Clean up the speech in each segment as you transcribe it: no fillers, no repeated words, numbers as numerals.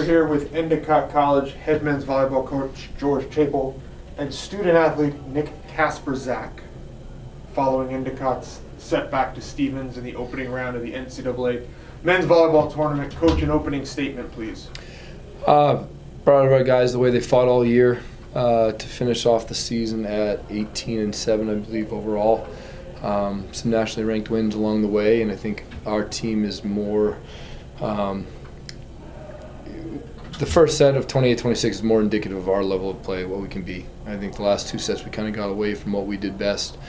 We're here with Endicott College head men's volleyball coach George Chapell and student athlete Nikolas Kasprzak, following Endicott's setback to Stevens in the opening round of the NCAA men's volleyball tournament. Coach, an opening statement, please. Proud of our guys, the way they fought all year to finish off the season at 18-7, I believe, overall. Some nationally ranked wins along the way, and I think our team is more. The first set of 28-26 is more indicative of our level of play, what we can be. I think the last two sets we kind of got away from what we did best.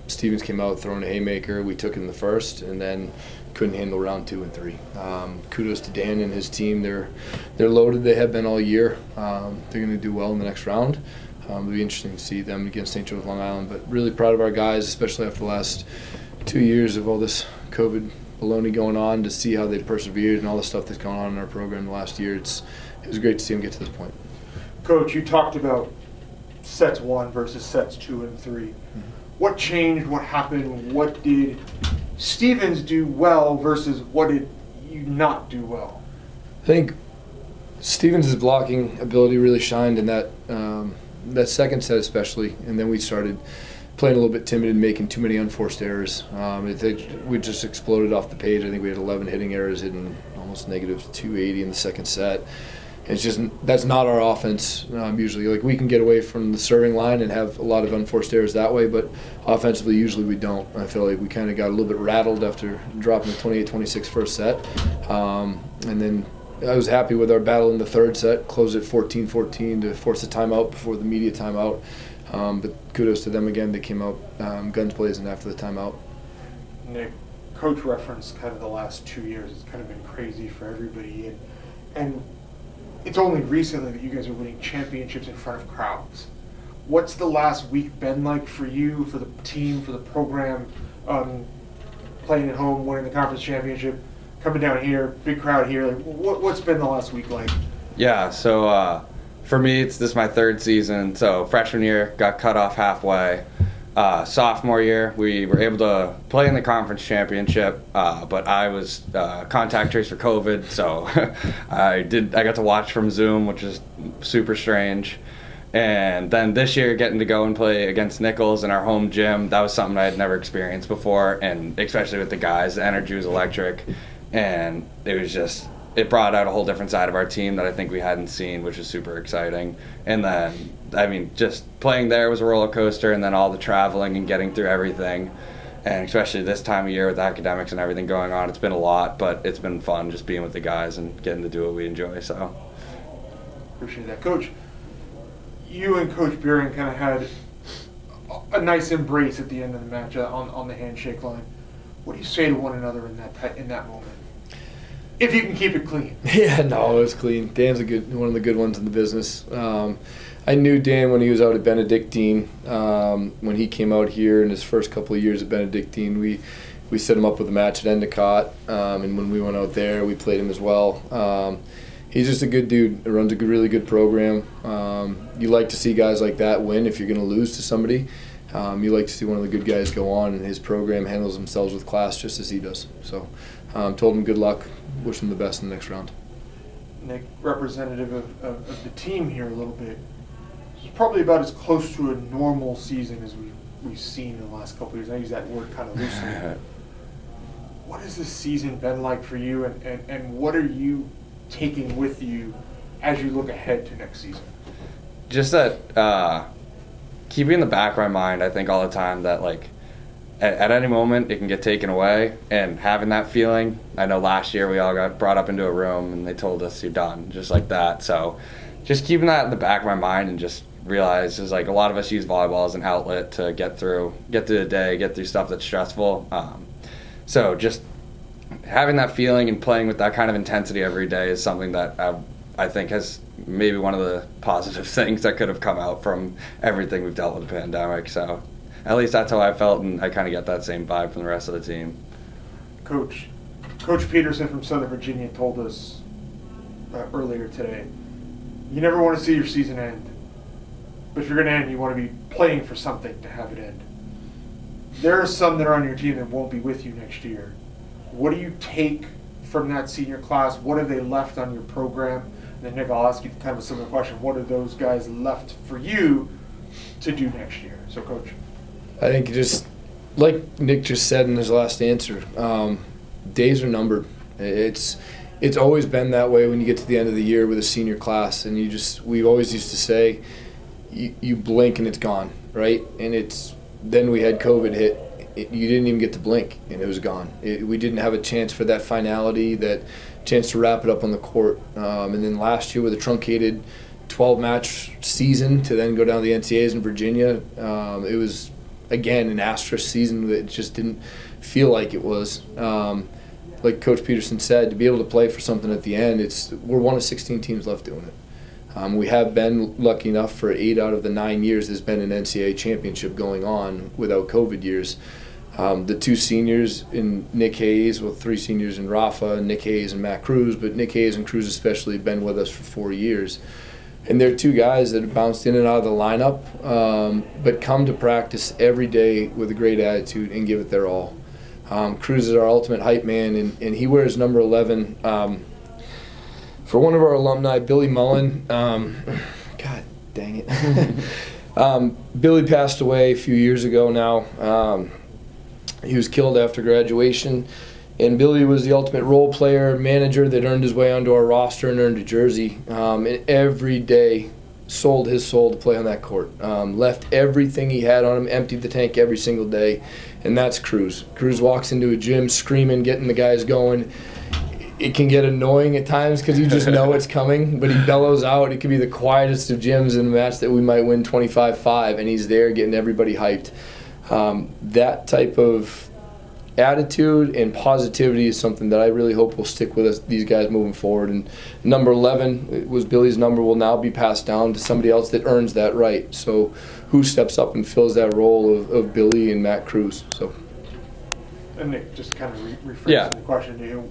Stevens came out throwing a haymaker. We took it in the first, and then couldn't handle round 2 and 3. Kudos to Dan and his team. They're loaded. They have been all year. They're going to do well in the next round. It'll be interesting to see them against St. Joe's Long Island. But really proud of our guys, especially after the last 2 years of all this COVID baloney going on, to see how they persevered and all the stuff that's going on in our program the last year. It was great to see them get to this point. Coach, you talked about sets 1 versus sets 2 and 3. Mm-hmm. What changed? What happened? What did Stevens do well versus what did you not do well? I think Stevens' blocking ability really shined in that second set especially, and then we started playing a little bit timid and making too many unforced errors. We just exploded off the page. I think we had 11 hitting errors, hitting almost negative 280 in the second set. It's just, that's not our offense usually. Like, we can get away from the serving line and have a lot of unforced errors that way, but offensively usually we don't. I feel like we kind of got a little bit rattled after dropping the 28-26 first set. And then I was happy with our battle in the third set, closed at 14-14 to force a timeout before the media timeout. But kudos to them again. They came out guns blazing after the timeout. Nick, Coach referenced kind of the last 2 years. It's kind of been crazy for everybody. And it's only recently that you guys are winning championships in front of crowds. What's the last week been like for you, for the team, for the program, playing at home, winning the conference championship, coming down here, big crowd here? Like, what's been the last week like? Yeah, so for me, this is my third season. So freshman year, got cut off halfway. Sophomore year, we were able to play in the conference championship, but I was contact traced for COVID, so I got to watch from Zoom, which is super strange. And then this year, getting to go and play against Nichols in our home gym, that was something I had never experienced before, and especially with the guys, the energy was electric, and it brought out a whole different side of our team that I think we hadn't seen, which was super exciting. And then, I mean, just playing there was a roller coaster, and then all the traveling and getting through everything. And especially this time of year with academics and everything going on, it's been a lot, but it's been fun just being with the guys and getting to do what we enjoy. So, appreciate that. Coach, you and Coach Buren kind of had a nice embrace at the end of the match on the handshake line. What do you say to one another in that moment? If you can keep it clean. Yeah, no, it was clean. Dan's one of the good ones in the business. I knew Dan when he was out at Benedictine. When he came out here in his first couple of years at Benedictine, we set him up with a match at Endicott, and when we went out there, we played him as well. He's just a good dude. He runs a really good program. You like to see guys like that win if you're going to lose to somebody. You like to see one of the good guys go on, and his program handles themselves with class just as he does. So, told him good luck, wish him the best in the next round. Nick, representative of the team here a little bit, it's probably about as close to a normal season as we've seen in the last couple of years. I use that word kind of loosely. What has this season been like for you, and what are you taking with you as you look ahead to next season? Just that keeping in the back of my mind, I think all the time that, like, at any moment it can get taken away, and having that feeling. I know last year we all got brought up into a room and they told us you're done, just like that. So just keeping that in the back of my mind and just realize is, like, a lot of us use volleyball as an outlet to get through the day, get through stuff that's stressful. So just having that feeling and playing with that kind of intensity every day is something that I think has maybe one of the positive things that could have come out from everything we've dealt with the pandemic. So at least that's how I felt, and I kind of get that same vibe from the rest of the team. Coach Peterson from Southern Virginia told us earlier today, you never want to see your season end, but if you're going to end, you want to be playing for something to have it end. There are some that are on your team that won't be with you next year. What do you take from that senior class? What have they left on your program? And then Nick, I'll ask you kind of a similar question. What are those guys left for you to do next year? So, Coach. I think just like Nick just said in his last answer, days are numbered. It's always been that way when you get to the end of the year with a senior class, and we always used to say, you blink and it's gone, right? And then we had COVID hit. You didn't even get to blink, and it was gone. We didn't have a chance for that finality, that chance to wrap it up on the court. And then last year with a truncated 12-match season to then go down to the NCAAs in Virginia, it was, again, an asterisk season that just didn't feel like it was. Like Coach Peterson said, to be able to play for something at the end, we're one of 16 teams left doing it. We have been lucky enough for 8 out of the 9 years there's been an NCAA championship going on without COVID years. The 2 seniors in Nick Hayes, 3 seniors in Rafa, Nick Hayes and Matt Cruz, but Nick Hayes and Cruz especially have been with us for 4 years. And they're 2 guys that have bounced in and out of the lineup, but come to practice every day with a great attitude and give it their all. Cruz is our ultimate hype man, and he wears number 11. For one of our alumni, Billy Mullen, God dang it. Billy passed away a few years ago now. He was killed after graduation, and Billy was the ultimate role player, manager that earned his way onto our roster and earned a jersey. And every day sold his soul to play on that court. Left everything he had on him, emptied the tank every single day, and that's Cruz. Cruz walks into a gym screaming, getting the guys going. It can get annoying at times because you just know it's coming, but he bellows out. It could be the quietest of gyms in a match that we might win 25-5, and he's there getting everybody hyped. That type of attitude and positivity is something that I really hope will stick with us, these guys moving forward. And number 11 was Billy's number, will now be passed down to somebody else that earns that right. So who steps up and fills that role of Billy and Matt Cruz? So. And Nick, just kind of rephrasing the question to you.